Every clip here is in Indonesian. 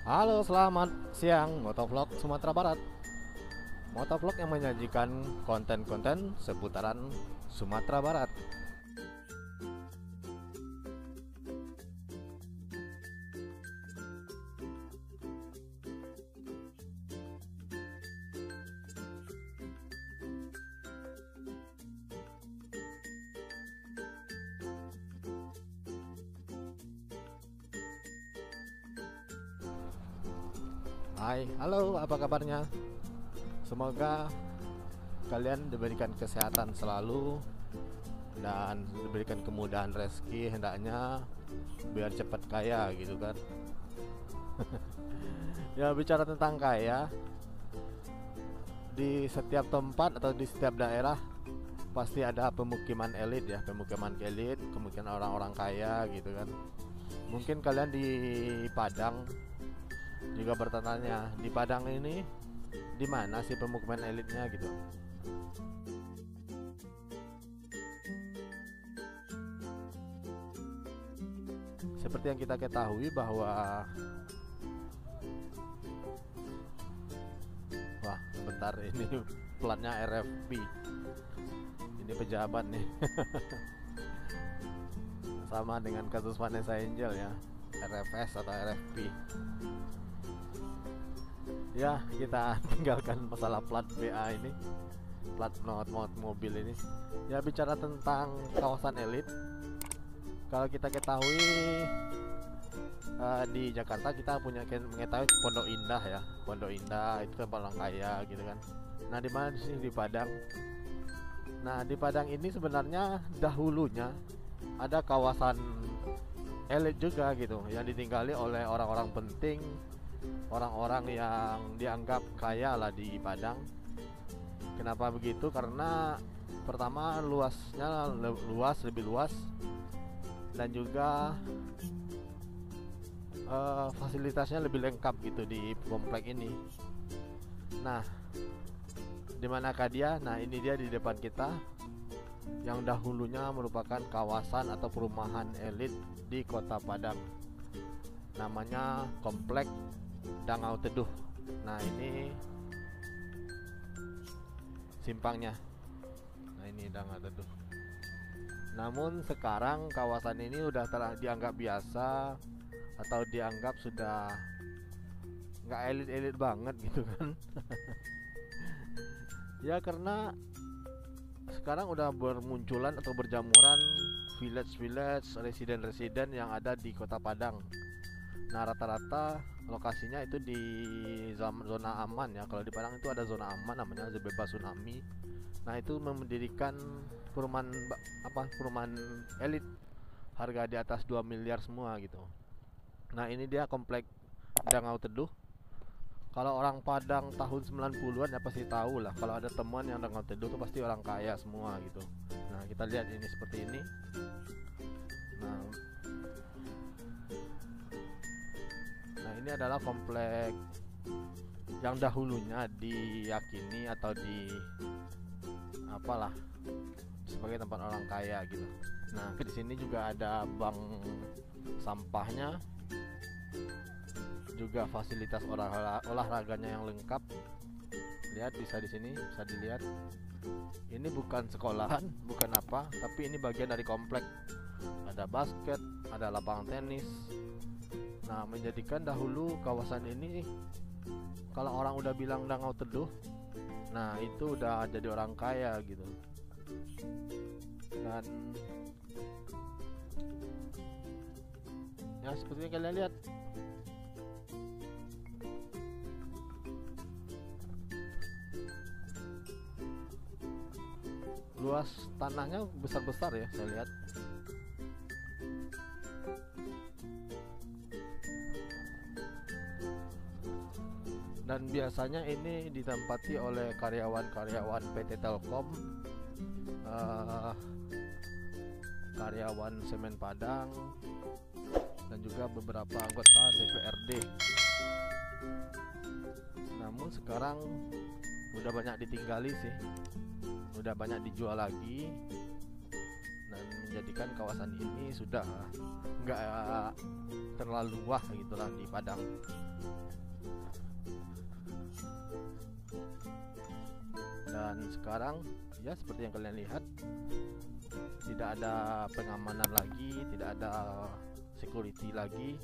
Halo, selamat siang Motovlog Sumatera Barat. Motovlog yang menyajikan konten-konten seputaran Sumatera Barat. Hai, halo, apa kabarnya? Semoga kalian diberikan kesehatan selalu dan diberikan kemudahan rezeki hendaknya biar cepat kaya gitu kan. Ya, bicara tentang kaya, di setiap tempat atau di setiap daerah pasti ada pemukiman elit ya, pemukiman elit, kemungkinan orang-orang kaya gitu kan. Mungkin kalian di Padang juga bertanya, di Padang ini di mana sih pemukiman elitnya gitu. Seperti yang kita ketahui bahwa wah, bentar ini platnya RFP. Ini pejabat nih. Sama dengan kasus Vanessa Angel ya, RFS atau RFP. Ya, kita tinggalkan masalah plat BA ini, plat not mobil ini. Ya, bicara tentang kawasan elit, kalau kita ketahui di Jakarta kita punya mengetahui Pondok Indah ya. Pondok Indah itu tempat orang kaya gitu kan. Nah, di mana di sini di Padang? Nah, di Padang ini sebenarnya dahulunya ada kawasan elit juga gitu yang ditinggali oleh orang-orang penting, orang-orang yang dianggap kaya lah di Padang. Kenapa begitu? Karena pertama luasnya lebih luas dan juga fasilitasnya lebih lengkap gitu di komplek ini. Nah, di manakah dia? Nah, ini dia di depan kita, yang dahulunya merupakan kawasan atau perumahan elit di Kota Padang. Namanya Komplek Dangau Teduh. Nah, ini simpangnya. Nah, ini Dangau Teduh. Namun sekarang kawasan ini udah dianggap biasa atau dianggap sudah nggak elit-elit banget gitu kan. Ya, karena sekarang udah bermunculan atau berjamuran village-village, residen-residen yang ada di Kota Padang. Nah, rata-rata lokasinya itu di zona aman ya. Kalau di Padang itu ada zona aman namanya bebas tsunami. Nah, itu mendirikan perumahan elit, harga di atas 2 miliar semua gitu. Nah, ini dia komplek Dangau Teduh. Kalau orang Padang tahun 90-an ya pasti tahu lah. Kalau ada teman yang Dangau Teduh itu pasti orang kaya semua gitu. Nah, kita lihat ini seperti ini. Nah, ini adalah komplek yang dahulunya diyakini atau di apalah sebagai tempat orang kaya gitu. Nah, di sini juga ada bank sampahnya, juga fasilitas olahraganya yang lengkap. Lihat, bisa di sini bisa dilihat. Ini bukan sekolahan, bukan apa, tapi ini bagian dari komplek. Ada basket, ada lapangan tenis. Nah, menjadikan dahulu kawasan ini kalau orang udah bilang Dangau Teduh, nah itu udah jadi orang kaya gitu. Dan ya seperti yang kalian lihat, luas tanahnya besar-besar ya, saya lihat. Dan biasanya ini ditempati oleh karyawan-karyawan PT Telkom, karyawan Semen Padang, dan juga beberapa anggota DPRD. Namun sekarang udah banyak ditinggali sih, udah banyak dijual lagi. dan menjadikan kawasan ini sudah nggak terlalu wah gitulah di Padang. Dan sekarang ya seperti yang kalian lihat, tidak ada pengamanan lagi, tidak ada security lagi.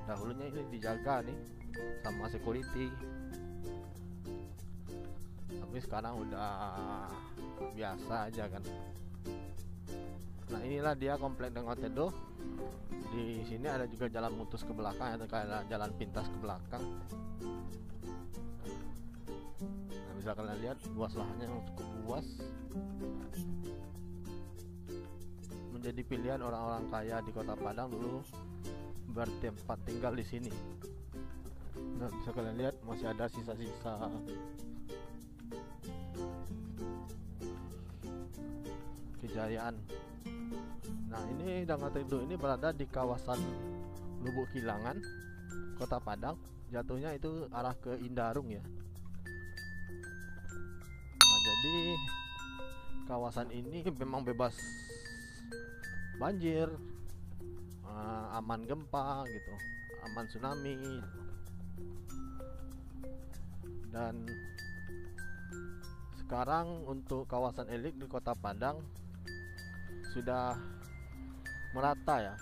Dahulunya ini dijaga nih sama security, tapi sekarang udah biasa aja kan. Nah inilah dia komplek Danau Tedo. Di sini ada juga jalan mutus ke belakang atau kayak jalan pintas ke belakang. Nah, bisa kalian lihat luas lahannya yang cukup luas, menjadi pilihan orang-orang kaya di Kota Padang dulu bertempat tinggal di sini. Nah bisa kalian lihat masih ada sisa-sisa kejayaan. Nah ini Danau Tedo ini berada di kawasan Lubuk Kilangan, Kota Padang. Jatuhnya itu arah ke Indarung ya. Nah jadi kawasan ini memang bebas banjir, aman gempa gitu, aman tsunami. Dan sekarang untuk kawasan elit di Kota Padang sudah merata ya,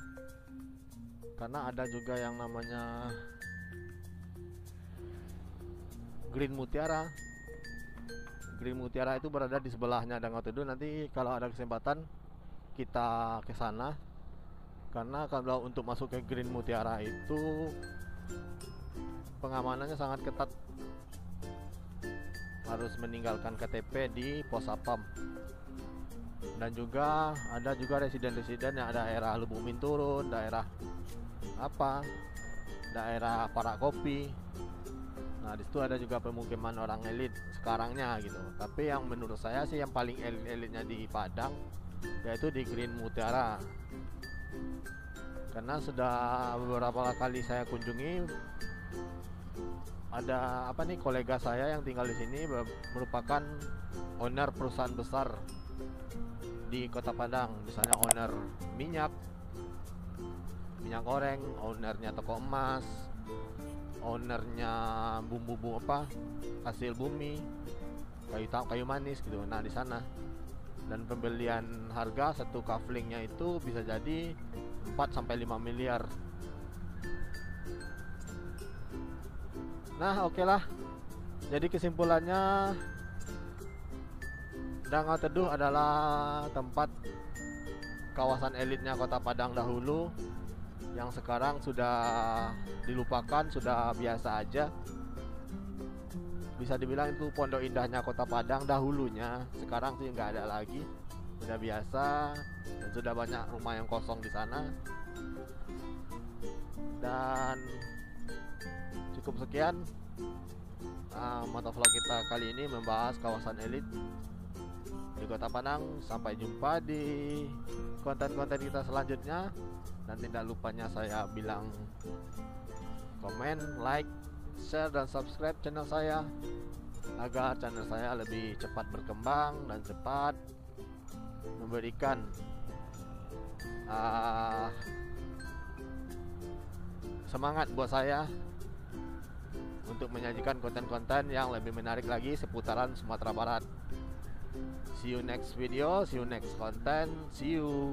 karena ada juga yang namanya Green Mutiara. Green Mutiara itu berada di sebelahnya Danau Tedo. Nanti kalau ada kesempatan kita ke sana, karena kalau untuk masuk ke Green Mutiara itu pengamanannya sangat ketat, harus meninggalkan KTP di pos Sapam. Dan juga ada juga residen-residen yang ada daerah Lubuk Minturun, daerah Parak Kopi. Nah disitu ada juga pemukiman orang elit sekarangnya gitu. Tapi yang menurut saya sih yang paling elit-elitnya di Padang yaitu di Green Mutiara, karena sudah beberapa kali saya kunjungi. Ada kolega saya yang tinggal di sini merupakan owner perusahaan besar di Kota Padang, misalnya owner minyak goreng, ownernya toko emas, ownernya bumbu hasil bumi, kayu manis gitu. Nah di sana, dan pembelian harga satu kaflingnya itu bisa jadi 4-5 miliar. Nah oke lah, jadi kesimpulannya Danau Tedo adalah tempat kawasan elitnya Kota Padang dahulu, yang sekarang sudah dilupakan, sudah biasa aja. Bisa dibilang itu pondok indahnya Kota Padang dahulunya. Sekarang sih nggak ada lagi, sudah biasa, dan sudah banyak rumah yang kosong di sana. Dan cukup sekian motovlog kita kali ini membahas kawasan elit di Kota Padang. Sampai jumpa di konten-konten kita selanjutnya. Dan tidak lupanya saya bilang komen, like, share, dan subscribe channel saya, agar channel saya lebih cepat berkembang dan cepat memberikan semangat buat saya untuk menyajikan konten-konten yang lebih menarik lagi seputaran Sumatera Barat. See you next video, see you next content, see you.